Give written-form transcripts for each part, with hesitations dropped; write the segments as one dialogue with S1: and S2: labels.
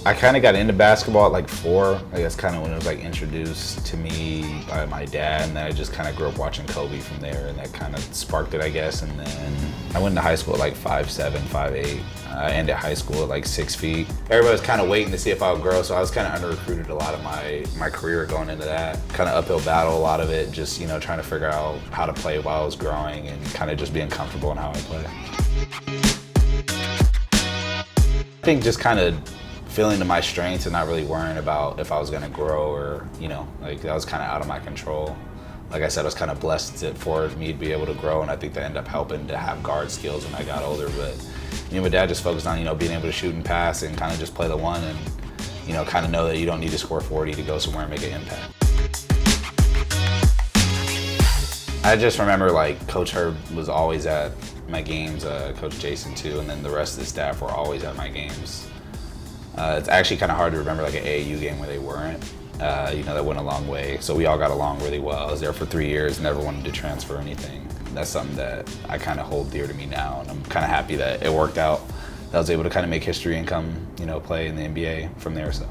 S1: I kind of got into basketball at like 4. I guess kind of when it was like introduced to me by my dad, and then I just kind of grew up watching Kobe from there, and that kind of sparked it, I guess. And then I went to high school at like 5'7", 5'8". I ended high school at like 6 feet. Everybody was kind of waiting to see if I would grow, so I was kind of under-recruited a lot of my career going into that. Kind of uphill battle, a lot of it, just, you know, trying to figure out how to play while I was growing and kind of just being comfortable in how I play. I think just kind of feeling to my strengths and not really worrying about if I was gonna grow or, you know, like that was kind of out of my control. Like I said, I was kind of blessed for me to be able to grow, and I think that ended up helping to have guard skills when I got older. But, you know, my dad just focused on, you know, being able to shoot and pass and kind of just play the one and, you know, kind of know that you don't need to score 40 to go somewhere and make an impact. I just remember like Coach Herb was always at my games, Coach Jason too, and then the rest of the staff were always at my games. It's actually kind of hard to remember like an AAU game where they weren't. You know, that went a long way. So we all got along really well. I was there for 3 years, never wanted to transfer or anything. That's something that I kind of hold dear to me now, and I'm kind of happy that it worked out. That I was able to kind of make history and come, you know, play in the NBA from there, so.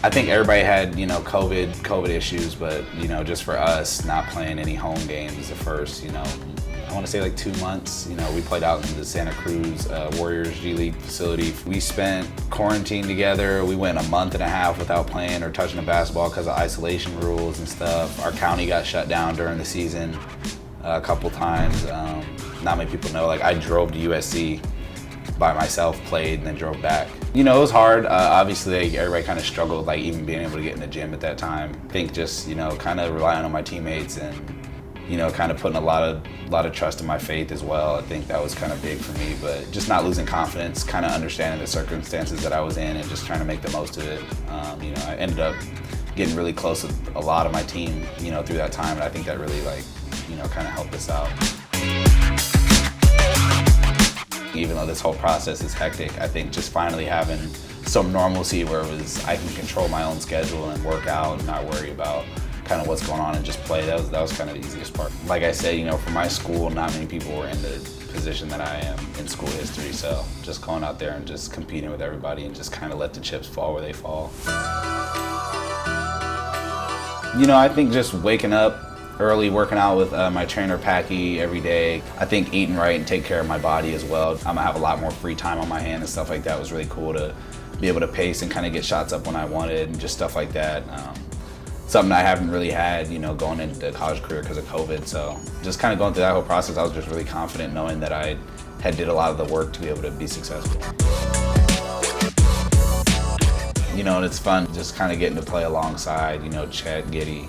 S1: I think everybody had, you know, COVID issues, but, you know, just for us, not playing any home games the first, you know, I want to say like 2 months. You know, we played out in the Santa Cruz Warriors G League facility. We spent quarantine together. We went a month and a half without playing or touching a basketball because of isolation rules and stuff. Our county got shut down during the season a couple times. Not many people know, like I drove to USC by myself, played, and then drove back. You know, it was hard. Obviously, like, everybody kind of struggled, like even being able to get in the gym at that time. I think just, you know, kind of relying on my teammates and, you know, kind of putting a lot of trust in my faith as well. I think that was kind of big for me, but just not losing confidence, kind of understanding the circumstances that I was in and just trying to make the most of it. You know, I ended up getting really close with a lot of my team, you know, through that time, and I think that really, like, you know, kind of helped us out. Even though this whole process is hectic, I think just finally having some normalcy where it was I can control my own schedule and work out and not worry about kind of what's going on and just play, that was kind of the easiest part. Like I said, you know, for my school, not many people were in the position that I am in school history, so just going out there and just competing with everybody and just kind of let the chips fall where they fall. You know, I think just waking up early, working out with my trainer Packy every day. I think eating right and take care of my body as well. I'm gonna have a lot more free time on my hand and stuff like that. It was really cool to be able to pace and kind of get shots up when I wanted and just stuff like that. Something I haven't really had, you know, going into the college career because of COVID. So just kind of going through that whole process, I was just really confident knowing that I had did a lot of the work to be able to be successful. You know, and it's fun just kind of getting to play alongside, you know, Chet, Giddy,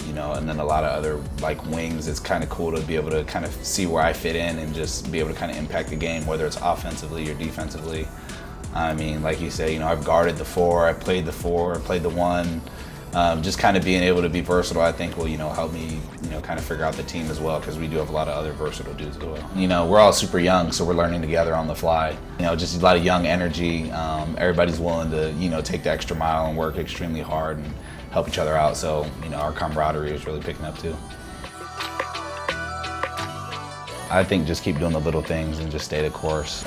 S1: you know, and then a lot of other like wings. It's kind of cool to be able to kind of see where I fit in and just be able to kind of impact the game, whether it's offensively or defensively. I mean, like you say, you know, I've guarded the 4, I played the 4, I played the 1. Just kind of being able to be versatile, I think will, you know, help me, you know, kind of figure out the team as well, because we do have a lot of other versatile dudes as well. You know, we're all super young, so we're learning together on the fly. You know, just a lot of young energy. Everybody's willing to, you know, take the extra mile and work extremely hard and help each other out. So, you know, our camaraderie is really picking up too. I think just keep doing the little things and just stay the course.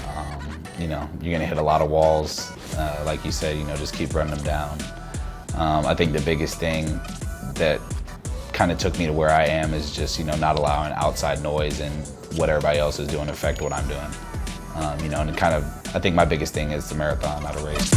S1: You know, you're gonna hit a lot of walls. Like you said, you know, just keep running them down. I think the biggest thing that kind of took me to where I am is just, you know, not allowing outside noise and what everybody else is doing affect what I'm doing. You know, and kind of, I think my biggest thing is the marathon, not a race.